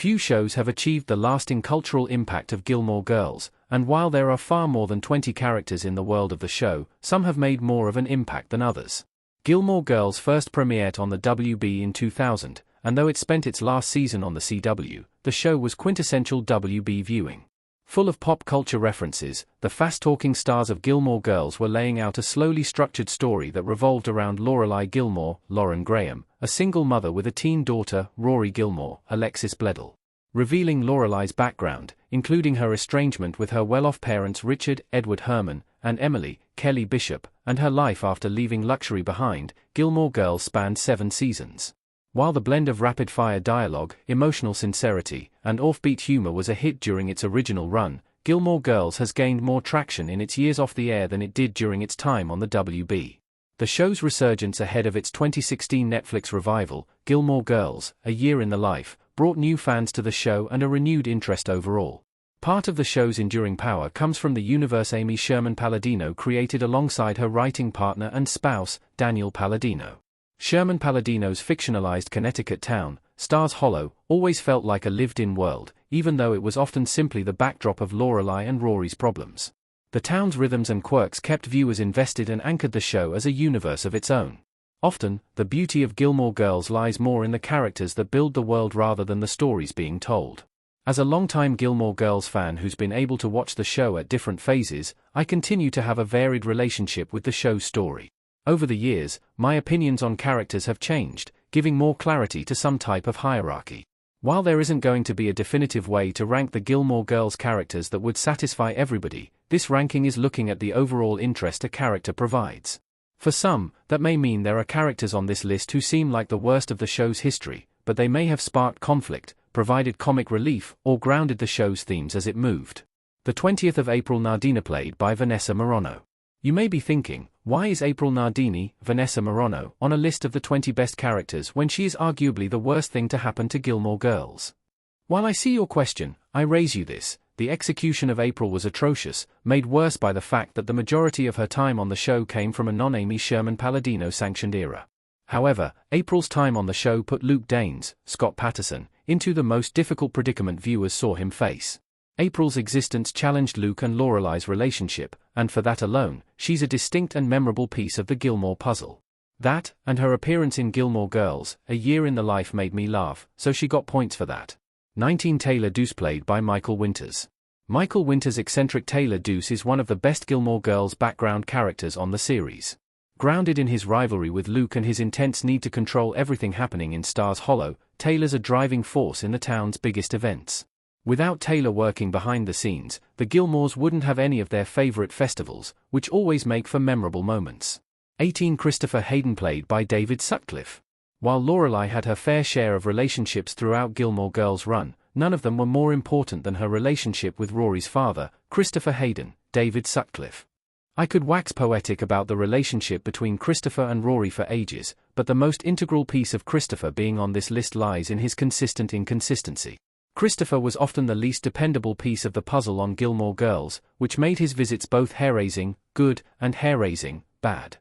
Few shows have achieved the lasting cultural impact of Gilmore Girls, and while there are far more than 20 characters in the world of the show, some have made more of an impact than others. Gilmore Girls first premiered on the WB in 2000, and though it spent its last season on the CW, the show was quintessential WB viewing. Full of pop culture references, the fast-talking stars of Gilmore Girls were laying out a slowly structured story that revolved around Lorelai Gilmore, Lauren Graham, a single mother with a teen daughter, Rory Gilmore, Alexis Bledel. Revealing Lorelai's background, including her estrangement with her well-off parents Richard, Edward Herman, and Emily, Kelly Bishop, and her life after leaving luxury behind, Gilmore Girls spanned 7 seasons. While the blend of rapid-fire dialogue, emotional sincerity, and offbeat humor was a hit during its original run, Gilmore Girls has gained more traction in its years off the air than it did during its time on the WB. The show's resurgence ahead of its 2016 Netflix revival, Gilmore Girls, A Year in the Life, brought new fans to the show and a renewed interest overall. Part of the show's enduring power comes from the universe Amy Sherman Palladino created alongside her writing partner and spouse, Daniel Palladino. Sherman Palladino's fictionalized Connecticut town, Stars Hollow, always felt like a lived-in world, even though it was often simply the backdrop of Lorelai and Rory's problems. The town's rhythms and quirks kept viewers invested and anchored the show as a universe of its own. Often, the beauty of Gilmore Girls lies more in the characters that build the world rather than the stories being told. As a longtime Gilmore Girls fan who's been able to watch the show at different phases, I continue to have a varied relationship with the show's story. Over the years, my opinions on characters have changed, giving more clarity to some type of hierarchy. While there isn't going to be a definitive way to rank the Gilmore Girls characters that would satisfy everybody, this ranking is looking at the overall interest a character provides. For some, that may mean there are characters on this list who seem like the worst of the show's history, but they may have sparked conflict, provided comic relief, or grounded the show's themes as it moved. The 20th of April Nardini played by Vanessa Marano. You may be thinking, why is April Nardini, Vanessa Marano, on a list of the 20 best characters when she is arguably the worst thing to happen to Gilmore Girls? While I see your question, I raise you this: the execution of April was atrocious, made worse by the fact that the majority of her time on the show came from a non-Amy Sherman Palladino-sanctioned era. However, April's time on the show put Luke Danes, Scott Patterson, into the most difficult predicament viewers saw him face. April's existence challenged Luke and Lorelai's relationship, and for that alone, she's a distinct and memorable piece of the Gilmore puzzle. That, and her appearance in Gilmore Girls, A Year in the Life made me laugh, so she got points for that. 19 Taylor Deuce played by Michael Winters. Michael Winters' eccentric Taylor Deuce is one of the best Gilmore Girls background characters on the series. Grounded in his rivalry with Luke and his intense need to control everything happening in Stars Hollow, Taylor's a driving force in the town's biggest events. Without Taylor working behind the scenes, the Gilmores wouldn't have any of their favorite festivals, which always make for memorable moments. 18 Christopher Hayden played by David Sutcliffe. While Lorelai had her fair share of relationships throughout Gilmore Girls' run, none of them were more important than her relationship with Rory's father, Christopher Hayden, David Sutcliffe. I could wax poetic about the relationship between Christopher and Rory for ages, but the most integral piece of Christopher being on this list lies in his consistent inconsistency. Christopher was often the least dependable piece of the puzzle on Gilmore Girls, which made his visits both hair-raising, good, and hair-raising, bad.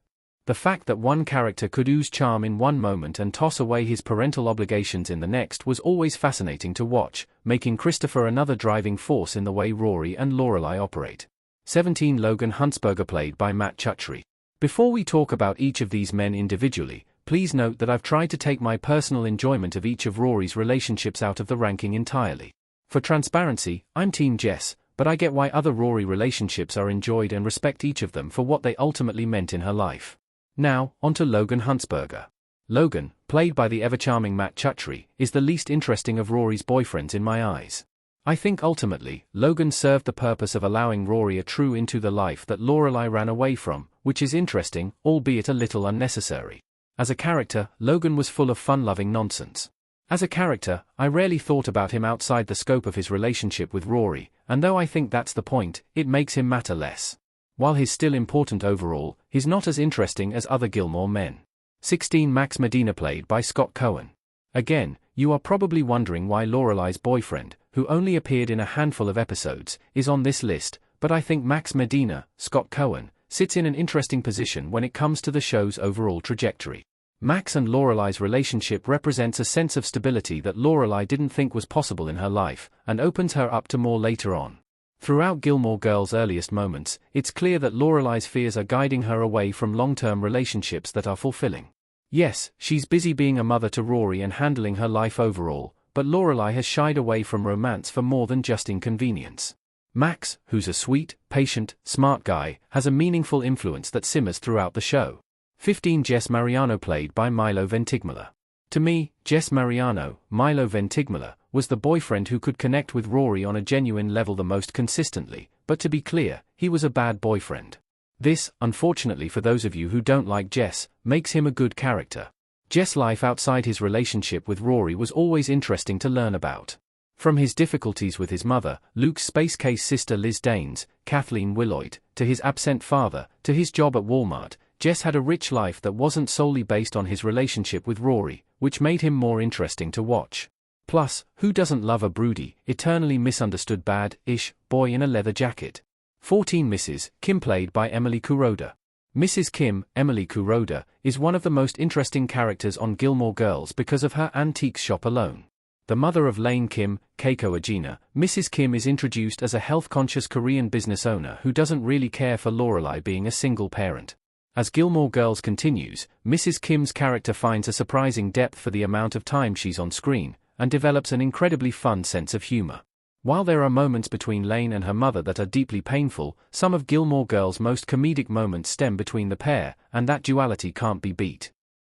The fact that one character could ooze charm in one moment and toss away his parental obligations in the next was always fascinating to watch, making Christopher another driving force in the way Rory and Lorelai operate. 17 Logan Huntsberger played by Matt Chutry. Before we talk about each of these men individually, please note that I've tried to take my personal enjoyment of each of Rory's relationships out of the ranking entirely. For transparency, I'm Team Jess, but I get why other Rory relationships are enjoyed and respect each of them for what they ultimately meant in her life. Now, onto Logan Huntsberger. Logan, played by the ever-charming Matt Chutry, is the least interesting of Rory's boyfriends in my eyes. I think ultimately, Logan served the purpose of allowing Rory a true into the life that Lorelai ran away from, which is interesting, albeit a little unnecessary. As a character, Logan was full of fun-loving nonsense. As a character, I rarely thought about him outside the scope of his relationship with Rory, and though I think that's the point, it makes him matter less. While he's still important overall, he's not as interesting as other Gilmore men. 16 Max Medina played by Scott Cohen. Again, you are probably wondering why Lorelai's boyfriend, who only appeared in a handful of episodes, is on this list, but I think Max Medina, Scott Cohen, sits in an interesting position when it comes to the show's overall trajectory. Max and Lorelai's relationship represents a sense of stability that Lorelai didn't think was possible in her life, and opens her up to more later on. Throughout Gilmore Girls' earliest moments, it's clear that Lorelai's fears are guiding her away from long-term relationships that are fulfilling. Yes, she's busy being a mother to Rory and handling her life overall, but Lorelai has shied away from romance for more than just inconvenience. Max, who's a sweet, patient, smart guy, has a meaningful influence that simmers throughout the show. 15. Jess Mariano, played by Milo Ventimiglia. To me, Jess Mariano, Milo Ventimiglia, was the boyfriend who could connect with Rory on a genuine level the most consistently, but to be clear, he was a bad boyfriend. This, unfortunately for those of you who don't like Jess, makes him a good character. Jess' life outside his relationship with Rory was always interesting to learn about. From his difficulties with his mother, Luke's space case sister Liz Danes, Kathleen Willoyd, to his absent father, to his job at Walmart, Jess had a rich life that wasn't solely based on his relationship with Rory, which made him more interesting to watch. Plus, who doesn't love a broody, eternally misunderstood bad-ish boy in a leather jacket? 14. Mrs. Kim, played by Emily Kuroda. Mrs. Kim, Emily Kuroda, is one of the most interesting characters on Gilmore Girls because of her antique shop alone. The mother of Lane Kim, Keiko Agena, Mrs. Kim is introduced as a health-conscious Korean business owner who doesn't really care for Lorelai being a single parent. As Gilmore Girls continues, Mrs. Kim's character finds a surprising depth for the amount of time she's on screen, and develops an incredibly fun sense of humor. While there are moments between Lane and her mother that are deeply painful, some of Gilmore Girls' most comedic moments stem between the pair, and that duality can't be beat.